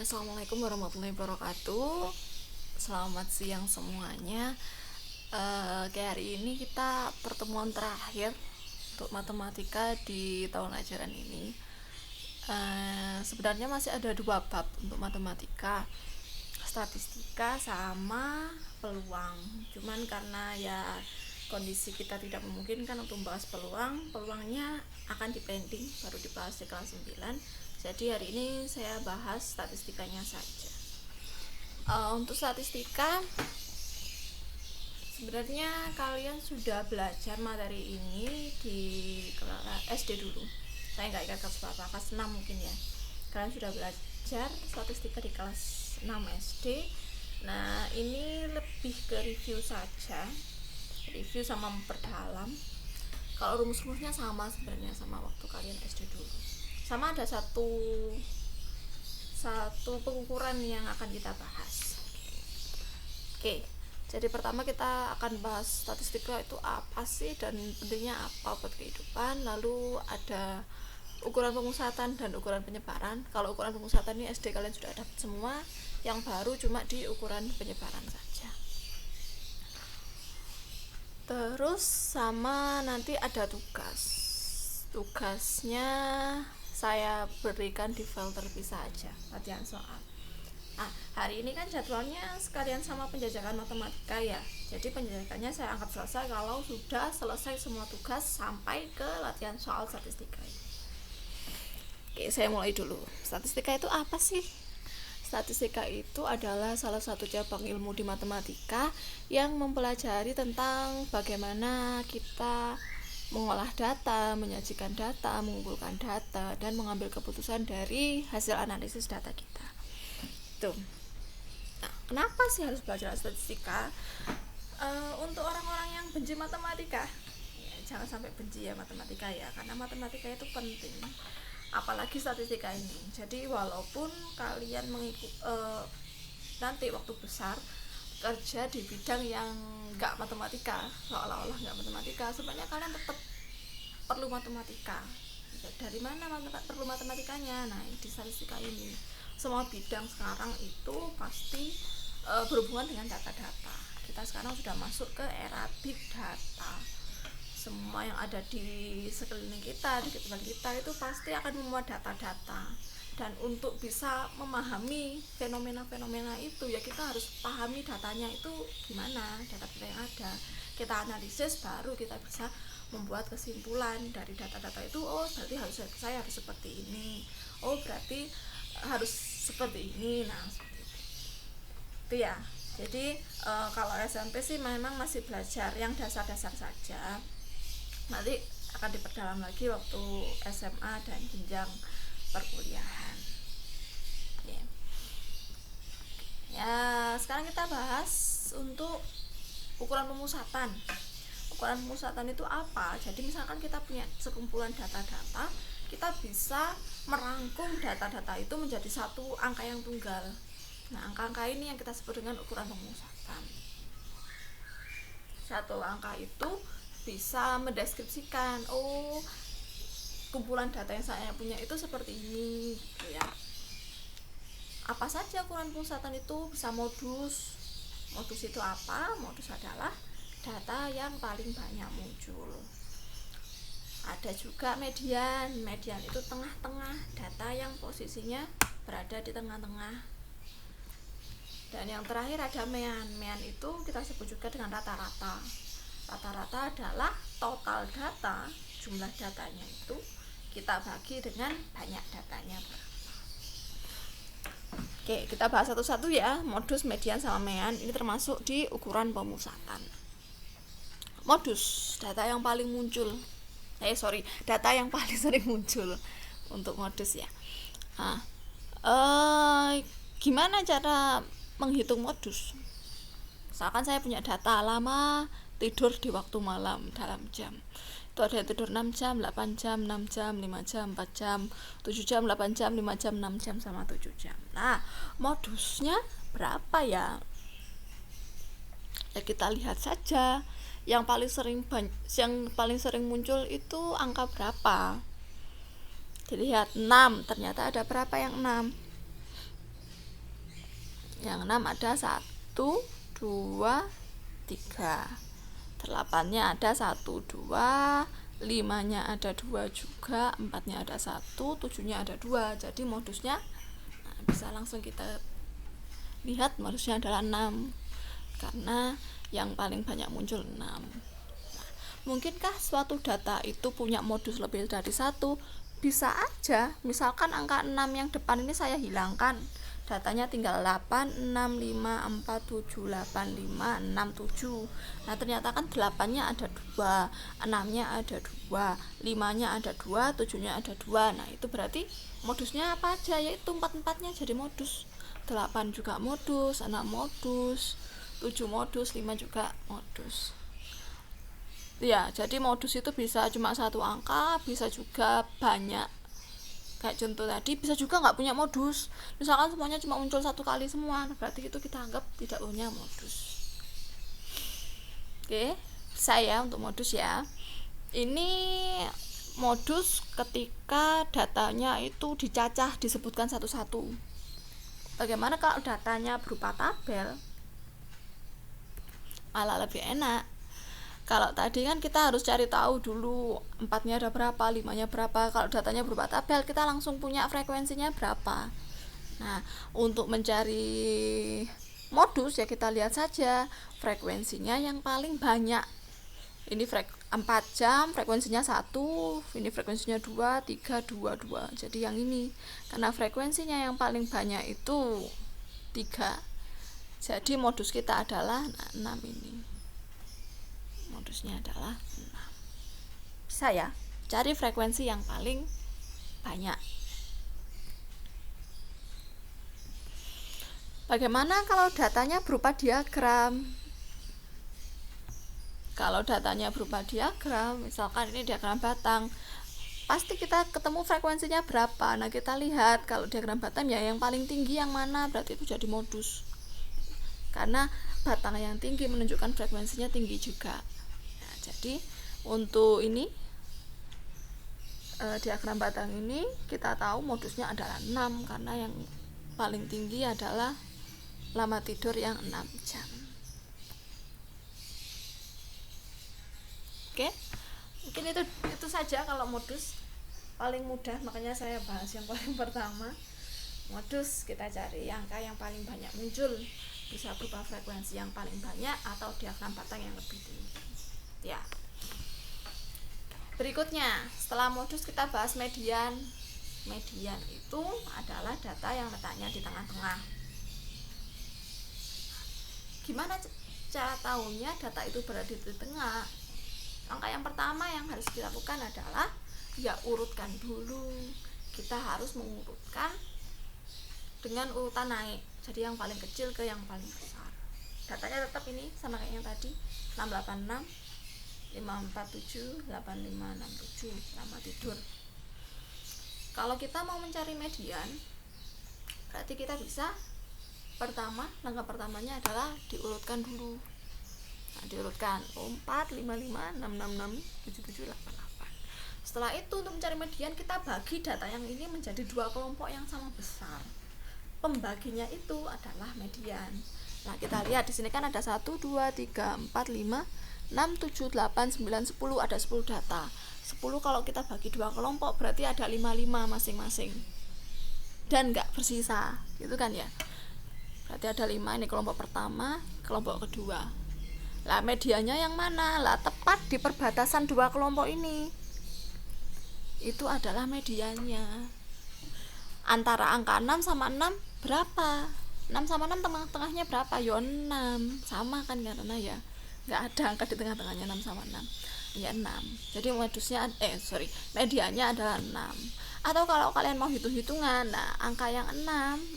Assalamualaikum warahmatullahi wabarakatuh. Selamat siang semuanya. Hari ini kita pertemuan terakhir untuk matematika di tahun ajaran ini. Sebenarnya masih ada 2 bab untuk matematika, statistika sama peluang. Cuman karena ya kondisi kita tidak memungkinkan untuk membahas peluangnya akan dipending, baru dibahas di kelas 9. Jadi hari ini saya bahas statistikanya saja. Untuk statistika, sebenarnya kalian sudah belajar materi ini di SD dulu. Saya nggak ingat kelas berapa, kelas 6 mungkin ya. Kalian sudah belajar statistika di kelas 6 SD. Nah, ini lebih ke review saja, review sama memperdalam. Kalau rumus-rumusnya sama sebenarnya sama waktu kalian SD dulu. Sama ada satu pengukuran yang akan kita bahas. Oke, jadi pertama kita akan bahas statistika itu apa sih dan pentingnya apa buat kehidupan. Lalu ada ukuran pemusatan dan ukuran penyebaran. Kalau ukuran pemusatan ini SD kalian sudah dapat semua, yang baru cuma di ukuran penyebaran saja. Terus sama nanti ada tugasnya saya berikan di file terpisah aja, latihan soal. Hari ini kan jadwalnya sekalian sama penjajakan matematika ya. Jadi penjajakannya saya anggap selesai kalau sudah selesai semua tugas sampai ke latihan soal statistika. Oke, saya mulai dulu. Statistika itu apa sih? Statistika itu adalah salah satu cabang ilmu di matematika yang mempelajari tentang bagaimana kita mengolah data, menyajikan data, mengumpulkan data, dan mengambil keputusan dari hasil analisis data kita. Tuh. Nah, kenapa sih harus belajar statistika? Untuk orang-orang yang benci matematika, ya, jangan sampai benci ya matematika ya, karena matematika itu penting. Apalagi statistika ini. Jadi walaupun kalian nanti waktu besar kerja di bidang yang nggak matematika, seolah-olah nggak matematika, sebenarnya kalian tetap perlu matematika. Dari mana perlu matematikanya? Nah, di statistika ini semua bidang sekarang itu pasti berhubungan dengan data-data. Kita sekarang sudah masuk ke era big data. Semua yang ada di sekeliling kita, di kehidupan kita itu pasti akan memuat data-data. Dan untuk bisa memahami fenomena-fenomena itu ya kita harus pahami datanya itu gimana, data-data yang ada. Kita analisis baru kita bisa membuat kesimpulan dari data-data itu. Oh, berarti saya harus seperti ini. Oh, berarti harus seperti ini. Nah, seperti itu ya. Jadi kalau SMP sih memang masih belajar yang dasar-dasar saja. Nanti akan diperdalam lagi waktu SMA dan jenjang perkuliahan. Ya, sekarang kita bahas untuk ukuran pemusatan. Ukuran pemusatan itu apa? Jadi misalkan kita punya sekumpulan data-data, kita bisa merangkum data-data itu menjadi satu angka yang tunggal. Nah, angka-angka ini yang kita sebut dengan ukuran pemusatan. Satu angka itu bisa mendeskripsikan, oh, kumpulan data yang saya punya itu seperti ini, gitu ya. Apa saja ukuran pemusatan itu? Bisa modus. Modus itu apa? Modus adalah data yang paling banyak muncul. Ada juga median. Median itu tengah-tengah, data yang posisinya berada di tengah-tengah. Dan yang terakhir ada mean. Mean itu kita sebut juga dengan rata-rata. Rata-rata adalah total data, jumlah datanya itu kita bagi dengan banyak datanya. Oke, kita bahas satu-satu ya. Modus, median, sama mean ini termasuk di ukuran pemusatan. Modus, data yang paling muncul. Data yang paling sering muncul untuk modus ya. Gimana cara menghitung modus? Misalkan saya punya data lama tidur di waktu malam dalam jam. Itu ada yang tidur 6 jam, 8 jam, 6 jam, 5 jam, 4 jam, 7 jam, 8 jam, 5 jam, 6 jam, sama 7 jam. Nah, modusnya berapa ya? Ya kita lihat saja. Yang paling sering muncul itu angka berapa? Dilihat 6, ternyata ada berapa yang 6? Yang 6 ada 1, 2, 3. 8-nya ada 1, 2, 5-nya ada 2 juga, 4-nya ada 1, 7-nya ada 2. Jadi modusnya bisa langsung kita lihat modusnya adalah 6 karena yang paling banyak muncul 6. Mungkinkah suatu data itu punya modus lebih dari 1? Bisa aja. Misalkan angka 6 yang depan ini saya hilangkan, datanya tinggal 8, 6, 5, 4, 7, 8, 5, 6, 7. Nah ternyata kan 8-nya ada 2, 6-nya ada 2, 5-nya ada 2, 7-nya ada 2. Nah itu berarti modusnya apa aja, yaitu 4-4-nya jadi modus. 8 juga modus, 6 modus, 7 modus, 5 juga modus. Ya, jadi modus itu bisa cuma satu angka, bisa juga banyak. Kayak contoh tadi, bisa juga nggak punya modus. Misalkan semuanya cuma muncul satu kali semua, berarti itu kita anggap tidak punya modus. Oke, saya untuk modus ya. Ini modus ketika datanya itu dicacah, disebutkan satu-satu. Bagaimana kalau datanya berupa tabel? Malah lebih enak. Kalau tadi kan kita harus cari tahu dulu 4-nya ada berapa, 5-nya berapa. Kalau datanya berupa tabel, kita langsung punya frekuensinya berapa. Nah, untuk mencari modus ya kita lihat saja frekuensinya yang paling banyak. Ini 4 jam, frekuensinya 1, ini frekuensinya 2, 3, 2, 2. Jadi yang ini, karena frekuensinya yang paling banyak itu 3. Jadi modus kita adalah 6 ini. Modusnya adalah 6. Bisa ya, cari frekuensi yang paling banyak. Bagaimana kalau datanya berupa diagram? Kalau datanya berupa diagram, misalkan ini diagram batang, pasti kita ketemu frekuensinya berapa. Nah kita lihat kalau diagram batang ya yang paling tinggi yang mana, berarti itu jadi modus. Karena batang yang tinggi menunjukkan frekuensinya tinggi juga. Jadi untuk ini diagram batang ini kita tahu modusnya adalah 6 karena yang paling tinggi adalah lama tidur yang 6 jam. Oke, mungkin itu saja kalau modus paling mudah, makanya saya bahas yang paling pertama. Modus kita cari angka yang paling banyak muncul, bisa berupa frekuensi yang paling banyak atau diagram batang yang lebih tinggi. Ya. Berikutnya, setelah modus kita bahas median. Median itu adalah data yang letaknya di tengah-tengah. Gimana cara tahunya data itu berada di tengah? Langkah yang pertama yang harus dilakukan adalah ya urutkan dulu. Kita harus mengurutkan dengan urutan naik. Jadi yang paling kecil ke yang paling besar. Datanya tetap ini sama kayak yang tadi, 686 547 8567 lama tidur. Kalau kita mau mencari median, berarti kita bisa langkah pertamanya adalah diurutkan dulu. Nah, diurutkan 4 5 5 6 6 6 7 7 8 8. Setelah itu untuk mencari median kita bagi data yang ini menjadi 2 kelompok yang sama besar. Pembaginya itu adalah median. Nah, kita lihat di sini kan ada 1 2 3 4 5 6, 7, 8, 9, 10, ada 10 data. 10 kalau kita bagi 2 kelompok berarti ada 5 masing-masing. Dan enggak bersisa, gitu kan ya. Berarti ada 5, ini kelompok pertama, kelompok kedua. Lah mediannya yang mana? Lah tepat di perbatasan 2 kelompok ini. Itu adalah mediannya. Antara angka 6 sama 6 berapa? 6 sama 6 tengah-tengahnya berapa? Ya 6. Sama kan karena ya nggak ada angka di tengah-tengahnya 6 sama 6 ya 6. Jadi mediannya adalah 6. Atau kalau kalian mau hitung-hitungan, nah angka yang 6,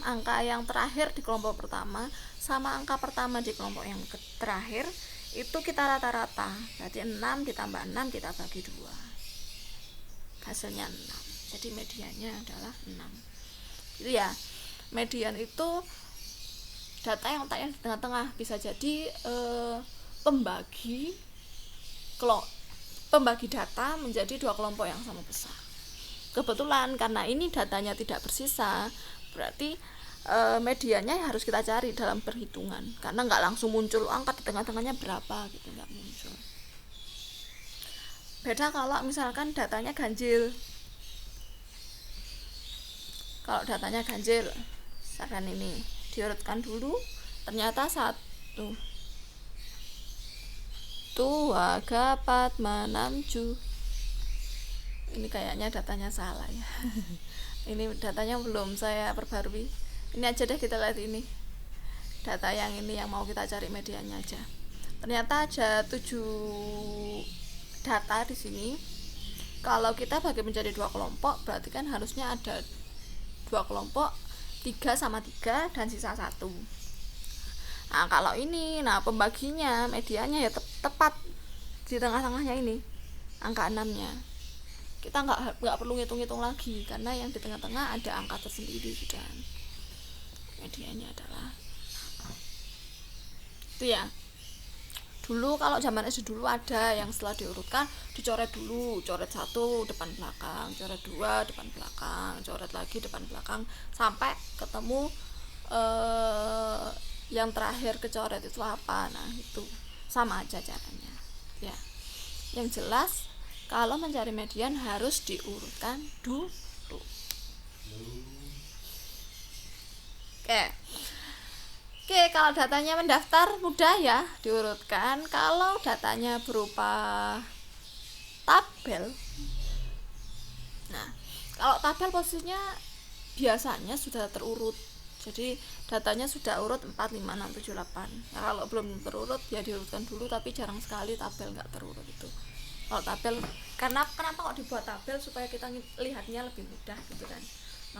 angka yang terakhir di kelompok pertama sama angka pertama di kelompok yang terakhir itu kita rata-rata. Berarti 6 ditambah 6 kita bagi 2, hasilnya 6. Jadi mediannya adalah 6. Gitu ya. Median itu data yang letaknya di tengah-tengah, bisa jadi pembagi data menjadi 2 kelompok yang sama besar. Kebetulan karena ini datanya tidak bersisa, berarti mediannya harus kita cari dalam perhitungan, karena nggak langsung muncul angka di tengah-tengahnya berapa gitu, nggak muncul. Beda kalau misalkan datanya ganjil. Kalau datanya ganjil, misalkan ini diurutkan dulu, ternyata 1 2 3 4 5 6 7. Ini kayaknya datanya salah ya. Ini datanya belum saya perbarui. Ini aja deh, kita lihat ini. Data yang ini yang mau kita cari mediannya aja. Ternyata ada 7 data di sini. Kalau kita bagi menjadi 2 kelompok, berarti kan harusnya ada 2 kelompok, 3 sama 3 dan sisa 1. Nah, kalau ini, pembaginya, mediannya ya tepat di tengah-tengahnya ini, angka 6-nya. Kita nggak perlu ngitung-ngitung lagi, karena yang di tengah-tengah ada angka tersendiri sudah. Mediannya adalah itu ya. Dulu kalau zaman SD dulu ada yang setelah diurutkan dicoret dulu, coret 1 depan belakang, coret 2 depan belakang, coret lagi depan belakang, sampai ketemu yang terakhir kecoret itu apa. Nah, itu sama aja caranya ya. Yang jelas kalau mencari median harus diurutkan dulu. Oke, kalau datanya mendaftar mudah ya, diurutkan. Kalau datanya berupa tabel, nah kalau tabel posisinya biasanya sudah terurut, jadi datanya sudah urut 4, 5, 6, 7, 8. Nah, kalau belum terurut ya diurutkan dulu, tapi jarang sekali tabel nggak terurut itu. Kalau tabel, kenapa kok dibuat tabel, supaya kita lihatnya lebih mudah gitu kan,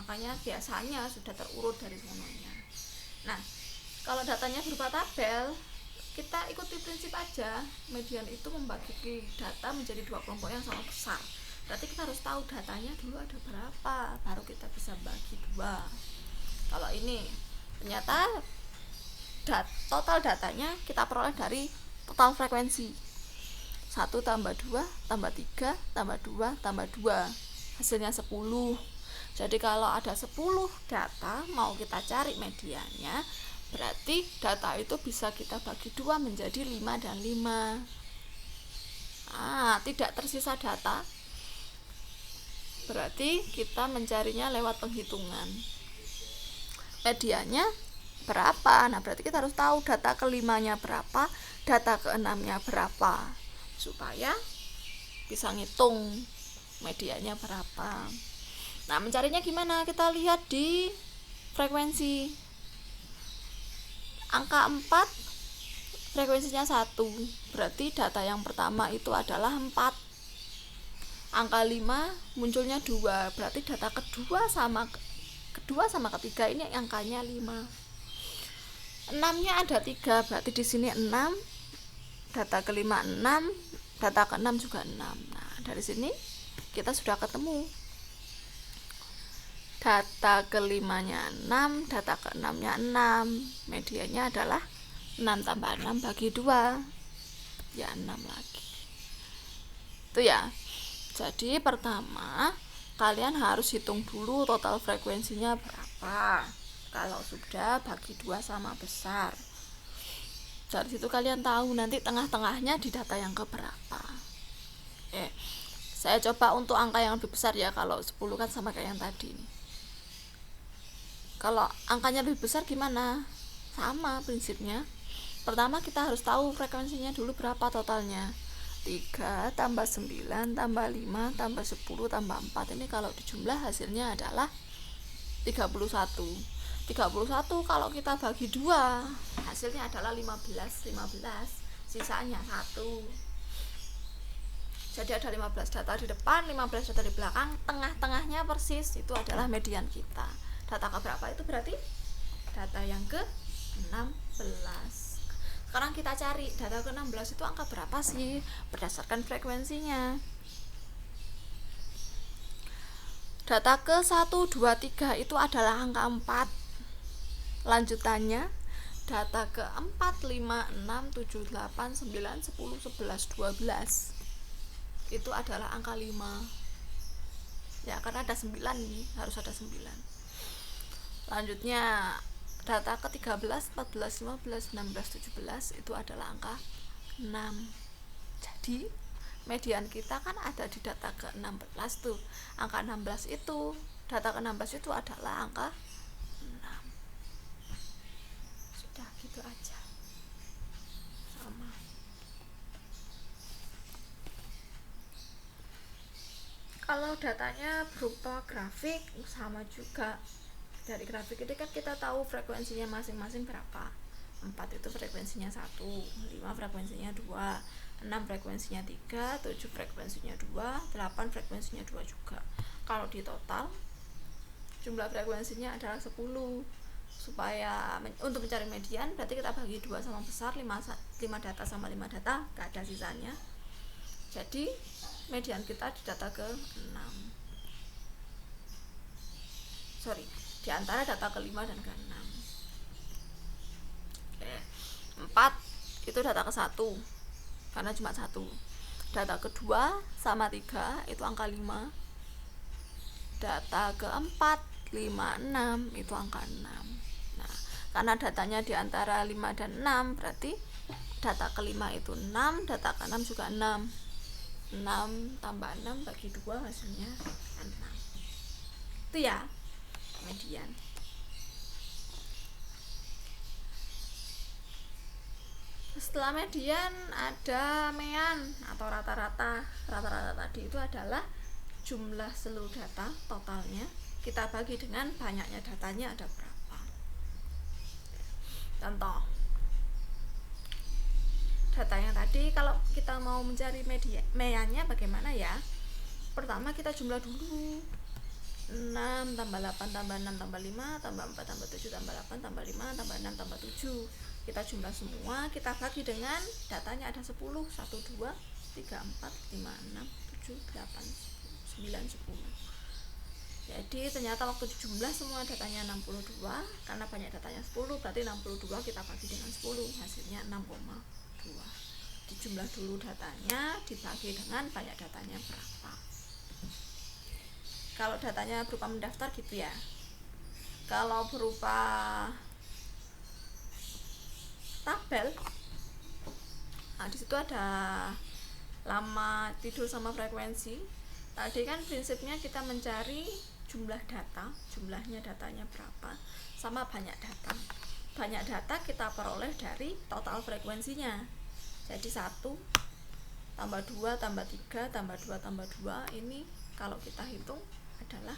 makanya biasanya sudah terurut dari semuanya. Nah, kalau datanya berupa tabel, kita ikuti prinsip aja. Median itu membagi data menjadi 2 kelompok yang sama besar. Berarti kita harus tahu datanya dulu ada berapa, baru kita bisa bagi 2. Kalau ini ternyata total datanya kita peroleh dari total frekuensi 1 tambah 2 tambah 3 tambah 2 tambah 2, hasilnya 10. Jadi kalau ada 10 data mau kita cari mediannya, berarti data itu bisa kita bagi 2 menjadi 5 dan 5. Tidak tersisa data, berarti kita mencarinya lewat penghitungan. Mediannya berapa? Nah, berarti kita harus tahu data ke-5-nya berapa, data ke-6-nya berapa, supaya bisa ngitung mediannya berapa. Nah, mencarinya gimana? Kita lihat di frekuensi. Angka 4 frekuensinya 1, berarti data yang pertama itu adalah 4. Angka 5 munculnya 2, berarti data kedua sama ketiga ini angkanya 5. 6-nya ada 3, berarti di sini 6. Data kelima 6, data ke-6 juga 6. Nah, dari sini kita sudah ketemu. Data ke-5-nya 6, data ke-6-nya 6. Mediannya adalah 6 tambah 6 bagi 2. Ya 6 lagi. Itu ya. Jadi pertama kalian harus hitung dulu total frekuensinya berapa. Kalau sudah bagi 2 sama besar. Dari situ kalian tahu nanti tengah-tengahnya di data yang keberapa. Saya coba untuk angka yang lebih besar ya. Kalau 10 kan sama kayak yang tadi nih. Kalau angkanya lebih besar gimana? Sama prinsipnya. Pertama kita harus tahu frekuensinya dulu berapa totalnya. 3 tambah 9 tambah 5 tambah 10 tambah 4. Ini kalau dijumlah hasilnya adalah 31. 31 kalau kita bagi 2 hasilnya adalah 15. Sisanya 1. Jadi ada 15 data di depan, 15 data di belakang, tengah-tengahnya persis itu adalah median kita. Data keberapa itu berarti data yang ke-16. Sekarang kita cari data ke-16 itu angka berapa sih berdasarkan frekuensinya. Data ke-1, 2, 3 itu adalah angka 4. Lanjutannya data ke-4, 5, 6, 7, 8, 9, 10, 11, 12 itu adalah angka 5. Ya, karena ada 9 nih, harus ada 9. Selanjutnya data ke-13, 14, 15, 16, 17 itu adalah angka 6. Jadi median kita kan ada di data ke-16 tuh. Angka 16 itu, data ke-16 itu adalah angka 6. Sudah gitu aja. Sama. Kalau datanya berupa grafik sama juga. Dari grafik ini kan kita tahu frekuensinya masing-masing berapa. 4 itu frekuensinya 1, 5 frekuensinya 2, 6 frekuensinya 3, 7 frekuensinya 2, 8 frekuensinya 2 juga. Kalau di total jumlah frekuensinya adalah 10. Supaya untuk mencari median berarti kita bagi 2 sama besar, 5 data sama 5 data, gak ada sisanya. Jadi median kita di data ke-6. Di antara data ke-5 dan ke-6. 4 itu data ke-1 karena cuma 1. Data ke-2 sama 3 itu angka 5. Data ke-4, 5, 6 itu angka 6. Nah, karena datanya di antara 5 dan 6 berarti data ke-5 itu 6, data ke-6 juga 6. 6 tambah 6 bagi 2 hasilnya 6. Itu ya median. Setelah median ada mean atau rata-rata. Rata-rata tadi itu adalah jumlah seluruh data totalnya kita bagi dengan banyaknya datanya ada berapa. Contoh data yang tadi, kalau kita mau mencari meannya bagaimana ya? Pertama kita jumlah dulu. 6 tambah 8 tambah 6 tambah 5 tambah 4 tambah 7 tambah 8 tambah 5 tambah 6 tambah 7. Kita jumlah semua, kita bagi dengan datanya ada 10, 1, 2, 3, 4, 5, 6, 7, 8, 9, 10. Jadi ternyata waktu dijumlah semua datanya 62. Karena banyak datanya 10, berarti 62 kita bagi dengan 10, hasilnya 6,2. Dijumlah dulu datanya, dibagi dengan banyak datanya berapa. Kalau datanya berupa mendaftar gitu ya. Kalau berupa tabel, nah disitu ada lama tidur sama frekuensi. Tadi kan prinsipnya kita mencari jumlah data, jumlahnya datanya berapa, sama banyak data. Banyak data kita peroleh dari total frekuensinya. Jadi 1 tambah 2 tambah 3 tambah 2 tambah 2 ini kalau kita hitung adalah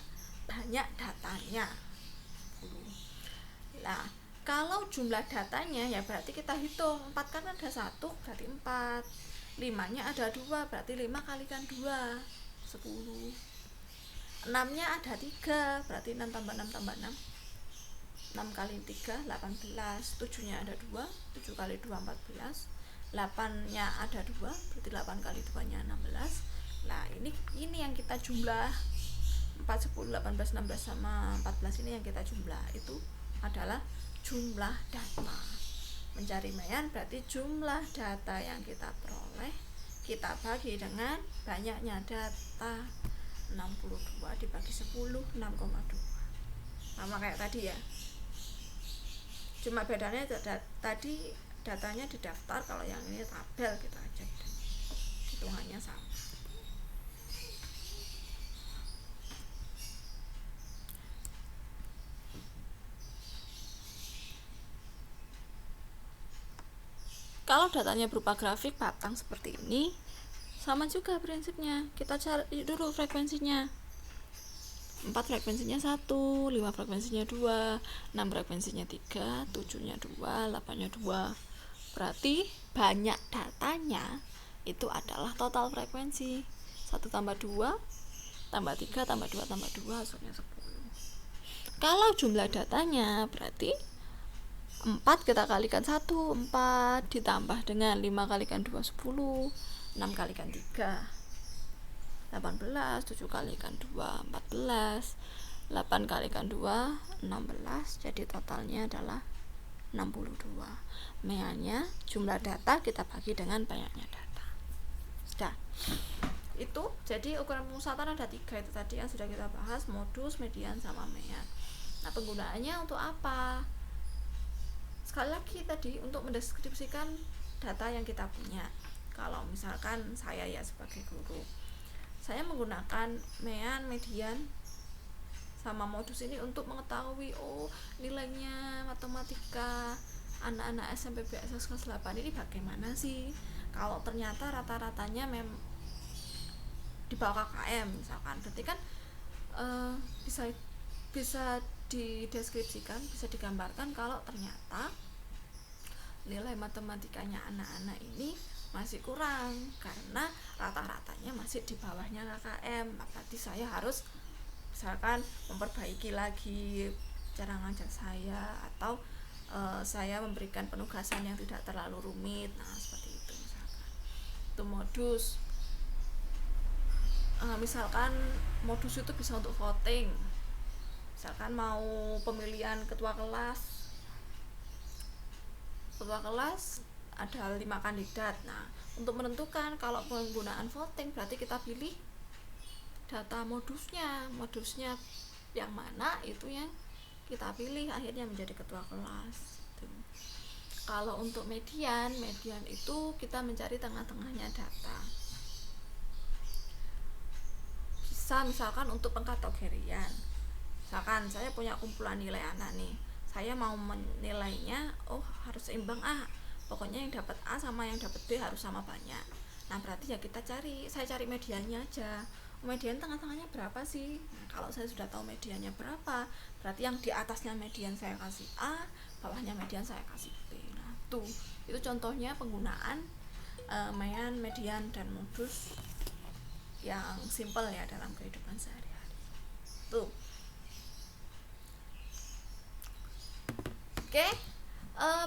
banyak datanya. Nah, kalau jumlah datanya ya berarti kita hitung 4 kan ada 1 berarti 4, 5 nya ada 2 berarti 5 kalikan 2 10, 6 nya ada 3 berarti 6 tambah 6 tambah 6, 6 kali 3 18, 7 nya ada 2, 7 kali 2 14, 8 nya ada 2 berarti 8 kali 2 nya 16. Nah ini yang kita jumlah 4, 10, 18, 16 sama 14 ini yang kita jumlah, itu adalah jumlah data. Mencari mean berarti jumlah data yang kita peroleh kita bagi dengan banyaknya data. 62 dibagi 10, 6,2. Sama kayak tadi ya, cuma bedanya tadi datanya di daftar, kalau yang ini tabel kita aja hitungannya sama. Kalau datanya berupa grafik batang seperti ini, sama juga prinsipnya. Kita cari dulu frekuensinya. 4 frekuensinya 1, 5 frekuensinya 2, 6 frekuensinya 3, 7 nya 2, 8 nya 2. Berarti banyak datanya itu adalah total frekuensi. 1 tambah 2 tambah 3 tambah 2 tambah 2 hasilnya 10. Kalau jumlah datanya berarti 4 kita kalikan 1, 4 ditambah dengan 5 kalikan 2, 10, 6 kalikan 3, 18, 7 kalikan 2, 14, 8 kalikan 2, 16. Jadi totalnya adalah 62. Meannya jumlah data kita bagi dengan banyaknya data. Sudah. Itu jadi ukuran pemusatan ada 3 itu tadi yang sudah kita bahas, modus, median, sama mean. Nah, penggunaannya untuk apa? Sekali lagi tadi, untuk mendeskripsikan data yang kita punya. Kalau misalkan saya ya sebagai guru, saya menggunakan mean, median, sama modus ini untuk mengetahui nilainya matematika anak-anak SMP BSS kelas 8 ini bagaimana sih. Kalau ternyata rata-ratanya di bawah KKM misalkan, berarti kan bisa dideskripsikan, bisa digambarkan kalau ternyata nilai matematikanya anak-anak ini masih kurang karena rata-ratanya masih di bawahnya KKM. Berarti saya harus misalkan memperbaiki lagi cara ngajar saya, atau saya memberikan penugasan yang tidak terlalu rumit. Nah, seperti itu misalkan. Itu modus. Misalkan modus itu bisa untuk voting. Misalkan mau pemilihan ketua kelas ada 5 kandidat. Nah, untuk menentukan kalau penggunaan voting, berarti kita pilih data modusnya yang mana itu yang kita pilih akhirnya menjadi ketua kelas. Kalau untuk median itu kita mencari tengah-tengahnya data. Bisa misalkan untuk pengkategorian, misalkan saya punya kumpulan nilai anak nih, saya mau menilainya harus seimbang pokoknya yang dapat A sama yang dapat B harus sama banyak. Nah, berarti ya saya cari mediannya aja. Median tengah-tengahnya berapa sih? Nah, kalau saya sudah tahu mediannya berapa, berarti yang di atasnya median saya kasih A, bawahnya median saya kasih B. Nah, itu contohnya penggunaan mean, median, dan modus yang simple ya dalam kehidupan sehari-hari. Oke,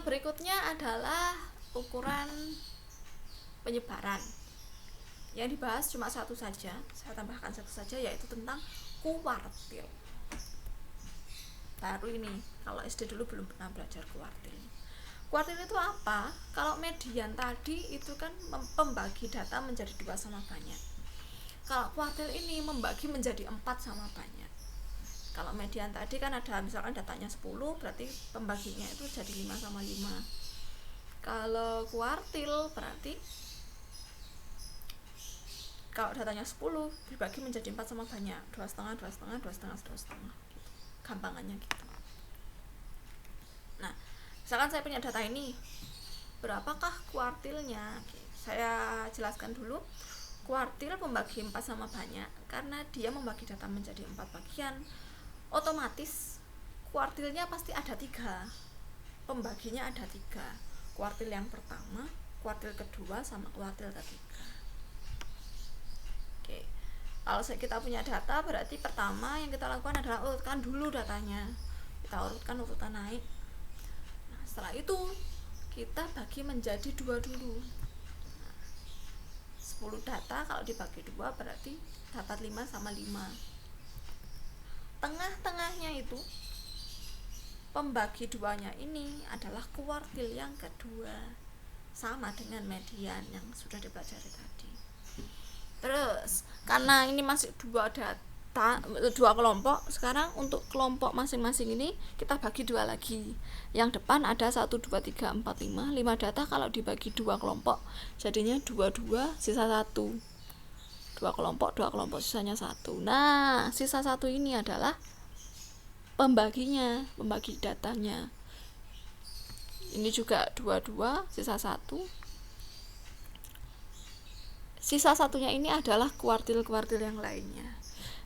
berikutnya adalah ukuran penyebaran. Yang dibahas cuma satu saja, saya tambahkan satu saja, yaitu tentang kuartil. Baru ini, kalau SD dulu belum pernah belajar kuartil. Kuartil itu apa? Kalau median tadi itu kan membagi data menjadi 2 sama banyak. Kalau kuartil ini membagi menjadi 4 sama banyak. Kalau median tadi kan ada misalkan datanya 10, berarti pembaginya itu jadi 5 sama 5. Kalau kuartil berarti kalau datanya 10 dibagi menjadi 4 sama banyak, 2,5, 2,5, 2,5, 2,5 gitu. Gampangannya gitu. Nah, misalkan saya punya data ini, berapakah kuartilnya? Saya jelaskan dulu. Kuartil membagi 4 sama banyak karena dia membagi data menjadi 4 bagian. Otomatis kuartilnya pasti ada 3. Pembaginya ada 3. Kuartil yang pertama, kuartil kedua, sama kuartil ketiga. Oke. Kalau kita punya data, berarti pertama yang kita lakukan adalah urutkan dulu datanya. Kita urutkan urutan naik. Nah, setelah itu kita bagi menjadi 2 dulu. 10 data kalau dibagi 2 berarti dapat 5 sama 5. Tengah-tengahnya itu pembagi 2-nya ini adalah kuartil yang kedua, sama dengan median yang sudah dipelajari tadi. Terus karena ini masih 2 kelompok, sekarang untuk kelompok masing-masing ini kita bagi 2 lagi. Yang depan ada 1, 2, 3, 4, 5 data. Kalau dibagi 2 kelompok jadinya 2, sisa 1. 2 kelompok, sisanya 1. Nah, sisa 1 ini adalah pembaginya, pembagi datanya. Ini juga 2, sisa 1. Sisa satunya ini adalah kuartil-kuartil yang lainnya.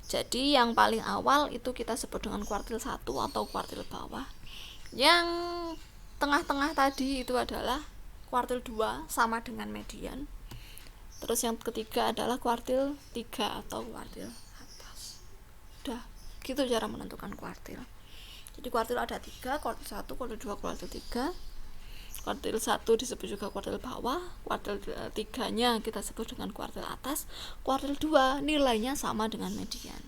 Jadi yang paling awal itu kita sebut dengan kuartil 1 atau kuartil bawah. Yang tengah-tengah tadi itu adalah kuartil 2 sama dengan median. Terus yang ketiga adalah kuartil 3 atau kuartil atas. Udah, gitu cara menentukan kuartil. Jadi kuartil ada 3, kuartil 1, kuartil 2, kuartil 3. Kuartil 1 disebut juga kuartil bawah, kuartil 3-nya kita sebut dengan kuartil atas, kuartil 2 nilainya sama dengan median.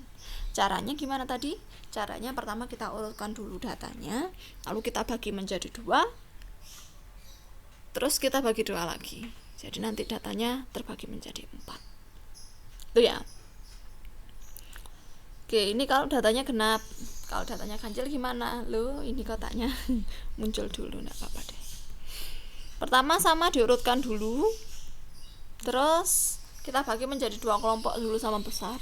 Caranya gimana tadi? Caranya pertama kita urutkan dulu datanya, lalu kita bagi menjadi 2, terus kita bagi 2 lagi. Jadi nanti datanya terbagi menjadi 4. Itu ya. Oke, ini kalau datanya genap. Kalau datanya ganjil gimana? Loh, ini kotaknya muncul dulu, enggak apa-apa deh. Pertama sama diurutkan dulu. Terus kita bagi menjadi 2 kelompok dulu sama besar.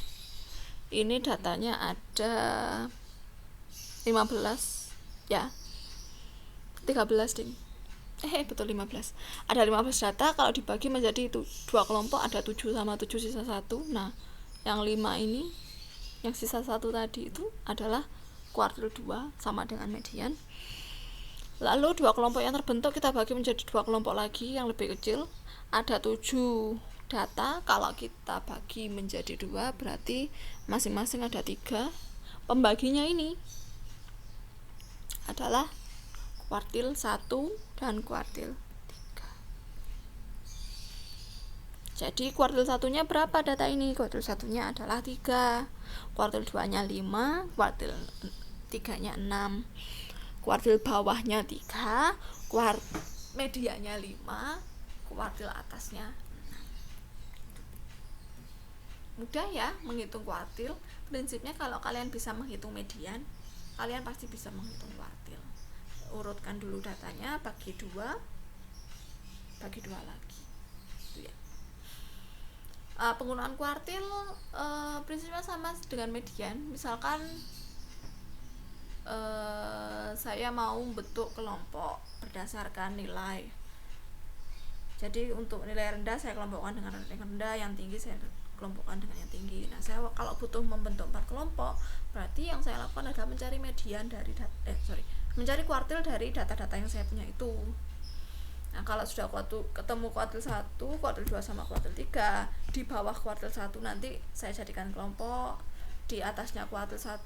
Ini datanya ada 15 ya. 13 ding. Betul 15. Ada 15 data, kalau dibagi menjadi itu 2 kelompok, ada 7 sama 7 sisa 1. Nah, yang 5 ini, yang sisa 1 tadi itu adalah kuartil 2 sama dengan median. Lalu 2 kelompok yang terbentuk kita bagi menjadi 2 kelompok lagi yang lebih kecil. Ada 7 data, kalau kita bagi menjadi 2 berarti masing-masing ada 3. Pembaginya ini adalah kuartil 1 dan kuartil 3. Jadi kuartil 1-nya berapa data ini? Kuartil 1-nya adalah 3, kuartil 2-nya 5, kuartil 3-nya 6, kuartil bawahnya 3, medianya 5, kuartil atasnya 6. Mudah ya menghitung kuartil. Prinsipnya kalau kalian bisa menghitung median, kalian pasti bisa menghitung kuartil. Urutkan dulu datanya, bagi 2 lagi itu ya. Penggunaan kuartil prinsipnya sama dengan median. Misalkan saya mau bentuk kelompok berdasarkan nilai. Jadi untuk nilai rendah saya kelompokkan dengan nilai rendah, yang tinggi saya kelompokkan dengan yang tinggi. Nah, saya kalau butuh membentuk 4 kelompok, berarti yang saya lakukan adalah mencari median dari mencari kuartil dari data-data yang saya punya itu. Nah, kalau sudah ketemu kuartil 1, kuartil 2 sama kuartil 3, di bawah kuartil 1 nanti saya jadikan kelompok, di atasnya kuartil 1,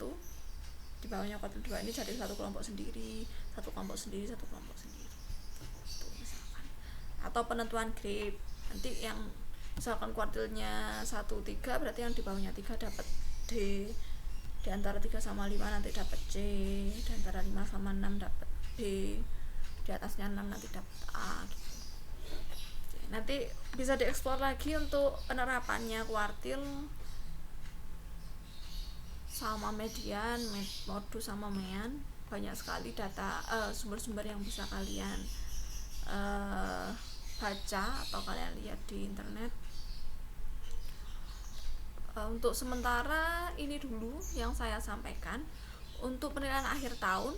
di bawahnya kuartil 2 ini jadi satu kelompok sendiri, satu kelompok sendiri, satu kelompok sendiri. Itu misalkan. Atau penentuan grade. Nanti yang misalkan kuartilnya 1, 3, berarti yang di bawahnya 3 dapat D. Di antara 3 sama 5 nanti dapat C. Di antara 5 sama 6 dapat B. Di atasnya 6 nanti dapat A gitu. Nanti bisa dieksplor lagi untuk penerapannya kuartil sama median, modus sama mean. Banyak sekali data sumber-sumber yang bisa kalian baca atau kalian lihat di internet. Untuk sementara ini dulu yang saya sampaikan untuk penilaian akhir tahun.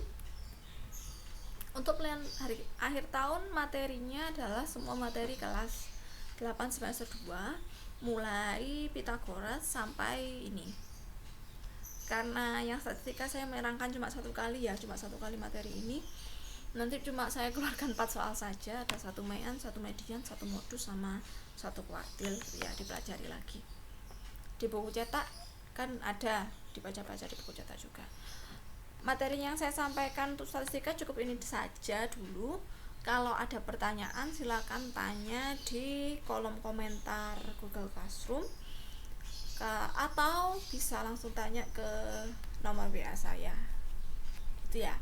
Untuk penilaian akhir tahun materinya adalah semua materi kelas 8 semester 2 mulai Pythagoras sampai ini. Karena yang statistika saya menerangkan cuma 1 kali ya, cuma 1 kali materi ini. Nanti cuma saya keluarkan 4 soal saja, ada 1 mean, 1 median, 1 modus sama 1 kuartil ya, dipelajari lagi. Di buku cetak kan ada, dibaca-baca di buku cetak juga. Materi yang saya sampaikan untuk statistika cukup ini saja dulu. Kalau ada pertanyaan silakan tanya di kolom komentar Google Classroom, atau bisa langsung tanya ke nomor WA saya. Gitu ya.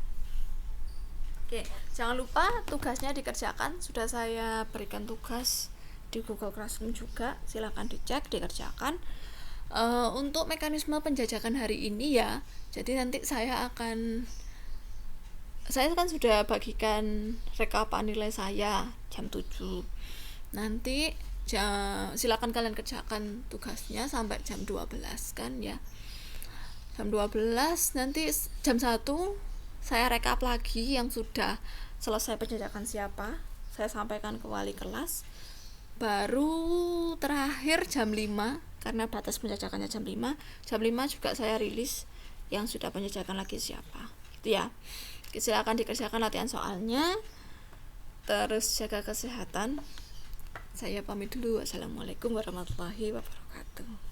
Oke, jangan lupa tugasnya dikerjakan. Sudah saya berikan tugas di Google Classroom juga, silakan dicek, dikerjakan. Untuk mekanisme penjajakan hari ini ya, jadi nanti saya kan sudah bagikan rekapan nilai saya jam 7. Nanti silakan kalian kerjakan tugasnya sampai jam 12 kan ya. Jam 12 nanti jam 1 saya rekap lagi yang sudah selesai penjajakan siapa, saya sampaikan ke wali kelas. Baru terakhir jam 5, karena batas penjajakannya jam 5 juga saya rilis yang sudah penjajakan lagi siapa gitu ya. Silakan dikerjakan latihan soalnya, terus jaga kesehatan. Saya pamit dulu. Wassalamualaikum warahmatullahi wabarakatuh.